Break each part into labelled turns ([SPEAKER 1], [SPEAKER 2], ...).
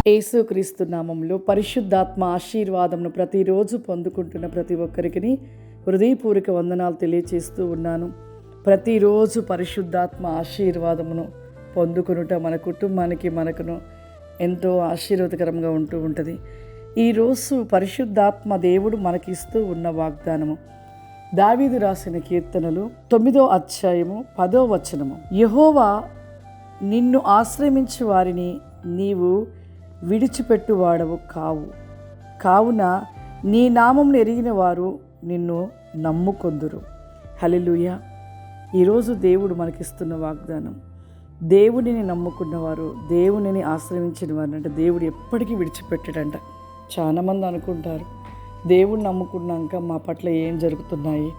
[SPEAKER 1] యేసుక్రీస్తు నామంలో పరిశుద్ధాత్మ ఆశీర్వాదమును ప్రతిరోజు పొందుకుంటున్న ప్రతి ఒక్కరికి హృదయపూర్వక వందనాలు తెలియచేస్తూ ఉన్నాను. ప్రతిరోజు పరిశుద్ధాత్మ ఆశీర్వాదమును పొందుకొనుట మన కుటుంబానికి మనకును ఎంతో ఆశీర్వాదకరంగా ఉంటూ ఉంటుంది. ఈరోజు పరిశుద్ధాత్మ దేవుడు మనకిస్తూ ఉన్న వాగ్దానము దావీదు రాసిన కీర్తనలు 9వ అధ్యాయము 10వ వచనము. యెహోవా నిన్ను ఆశ్రయించు వారిని నీవు విడిచిపెట్టువాడవు కావున నీ నామమును ఎరిగిన వారు నిన్ను నమ్ముకొందురు. హల్లెలూయా. ఈరోజు దేవుడు మనకిస్తున్న వాగ్దానం, దేవునిని నమ్ముకున్నవారు, దేవునిని ఆశ్రయించిన వారు అంటే దేవుడు ఎప్పటికీ విడిచిపెట్టడంట. చాలామంది అనుకుంటారు, దేవుడు నమ్ముకున్నాక మా పట్ల ఏం జరుగుతున్నాయి,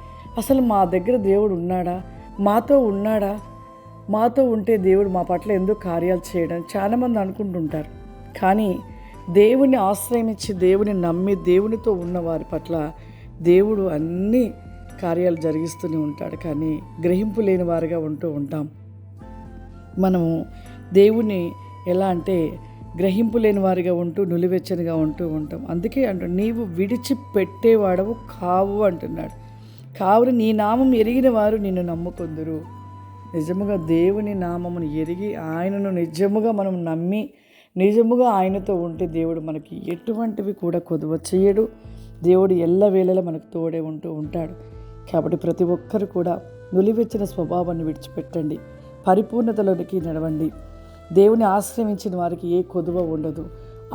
[SPEAKER 1] అసలు మా దగ్గర దేవుడు ఉన్నాడా, మాతో ఉన్నాడా, మాతో ఉంటే దేవుడు మా పట్ల ఎందుకు కార్యాలు చేయడం చాలామంది అనుకుంటుంటారు. కానీ దేవుని ఆశ్రయించి దేవుని నమ్మి దేవునితో ఉన్న వారి పట్ల దేవుడు అన్ని కార్యాలు జరిగిస్తూనే ఉంటాడు. కానీ గ్రహింపు లేని వారిగా ఉంటూ ఉంటాం. మనము దేవుని ఎలా అంటే గ్రహింపు లేని వారిగా ఉంటూ నులివెచ్చనిగా ఉంటూ ఉంటాం. అందుకే నీవు విడిచిపెట్టేవాడవు కావు అంటున్నాడు. కావున నీ నామం ఎరిగిన వారు నిన్ను నమ్ముకొందురు. నిజముగా దేవుని నామమును ఎరిగి ఆయనను నిజముగా మనం నమ్మి నిజముగా ఆయనతో ఉంటే దేవుడు మనకి ఎటువంటివి కూడా కొదువ చేయడు. దేవుడు ఎల్లవేళలా మనకు తోడే ఉంటూ ఉంటాడు. కాబట్టి ప్రతి ఒక్కరు కూడా నులివెచ్చిన స్వభావాన్ని విడిచిపెట్టండి, పరిపూర్ణతలోనికి నడవండి. దేవుని ఆశ్రయించిన వారికి ఏ కొదువ ఉండదు.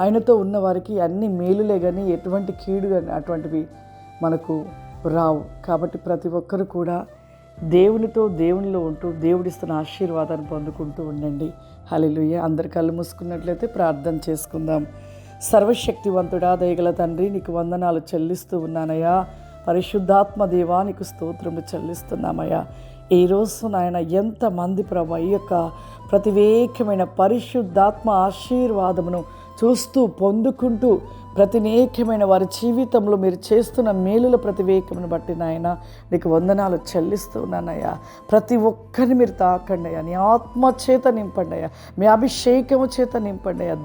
[SPEAKER 1] ఆయనతో ఉన్న వారికి అన్ని మేలులే కానీ ఎటువంటి కీడు కానీ అటువంటివి మనకు రావు. కాబట్టి ప్రతి ఒక్కరు కూడా దేవునితో దేవునిలో ఉంటూ దేవుడిస్తున్న ఆశీర్వాదాన్ని పొందుకుంటూ ఉండండి. హల్లెలూయా. అందరి కళ్ళు మూసుకున్నట్లయితే ప్రార్థన చేసుకుందాం. సర్వశక్తివంతుడా, దయగల తండ్రి, నీకు వందనాలు చెల్లిస్తూ ఉన్నానయ్యా. పరిశుద్ధాత్మ దేవా, నీకు స్తోత్రములు చెల్లిస్తున్నామయ్యా. ఈరోజు నాయన ఎంతమంది ప్రభా ఈ యొక్క ప్రతివేకమైన పరిశుద్ధాత్మ ఆశీర్వాదమును చూస్తూ పొందుకుంటూ ప్రతినేకమైన వారి జీవితంలో మీరు చేస్తున్న మేలుల ప్రతివేకమును బట్టి నాయన నీకు వందనాలు చెల్లిస్తున్నానయ్యా. ప్రతి ఒక్కరిని మీరు తాకండి అయ్యా, నీ ఆత్మ చేత నింపండి అయ్యా, మీ అభిషేకము చేత నింపండి అయ్యా.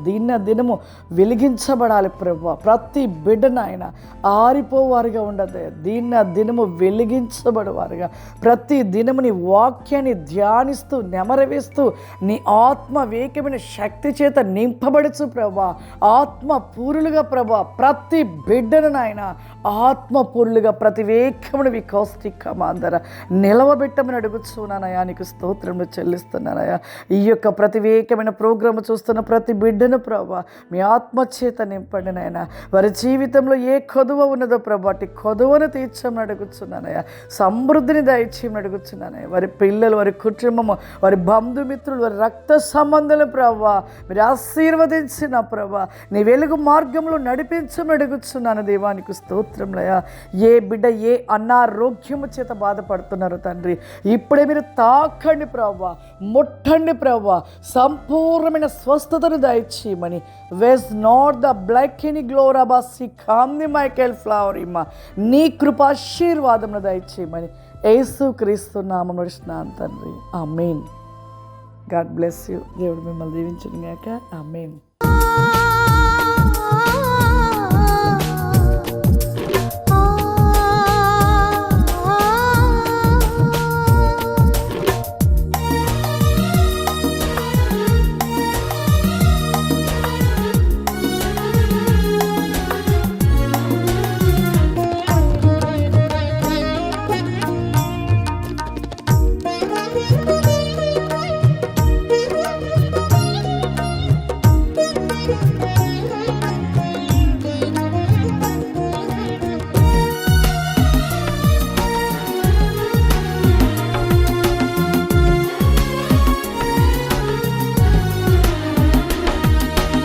[SPEAKER 1] దినము వెలిగించబడాలి ప్రభా. ప్రతి బిడ్డ నాయన ఆరిపోవారుగా ఉండదయ్యా. దినము వెలిగించబడేవారుగా ప్రతి దినము నీ వాక్యాన్ని ధ్యానిస్తూ నెమరవేస్తూ నీ ఆత్మ వేకమైన శక్తి చేత నింపబడుచు ప్రభా. ఆత్మ పూరులుగా ప్రభా ప్రతి బిడ్డను నాయన ఆత్మపూర్లుగా ప్రతివేకమును వికౌష్టికమాందర నిలవబెట్టమని అడుగుతున్నానయా. నీకు స్తోత్రములు చెల్లిస్తున్నానయా. ఈ యొక్క ప్రతివేకమైన ప్రోగ్రాము చూస్తున్న ప్రతి బిడ్డను ప్రభా మీ ఆత్మచేత నింపండి నాయన. వారి జీవితంలో ఏ కొదువ ఉన్నదో ప్రభా అట్టి కొదువను తీర్చమని అడుగుతున్నానయా. సమృద్ధిని దయచేయమని అడుగుతున్నానయ్యా. వారి పిల్లలు, వారి కుటుంబము, వారి బంధుమిత్రులు, వారి రక్త సంబంధాలు ప్రభా మీరు ఆశీర్వదించిన ప్రభా నీ వెలుగు మార్గంలో నడిపించమని అడుగుతున్నాను దేవా. నీకు స్తోత్రములయ్యా. ఏ బిడ్డ ఏ అనారోగ్యము చేత బాధపడుతున్నారు తండ్రి, ఇప్పుడే మీరు తాకండి ప్రభా, ముట్టండి ప్రభా, సంపూర్ణమైన స్వస్థతను దయచేయమని. వెస్ నాట్ ద బ్లాక్ ఎనీ గ్లోరాబాసి కామ్ని మైకెల్ ఫ్లవర్ ఇమ్మ నీ కృపాశీర్వాదమును దయచేయమని యేసుక్రీస్తు నామమున నడుస్తున్నాను తండ్రి. ఆమేన్. God bless you. దేవుడు మిమ్మల్ని దీవించును గాక. ఆమేన్.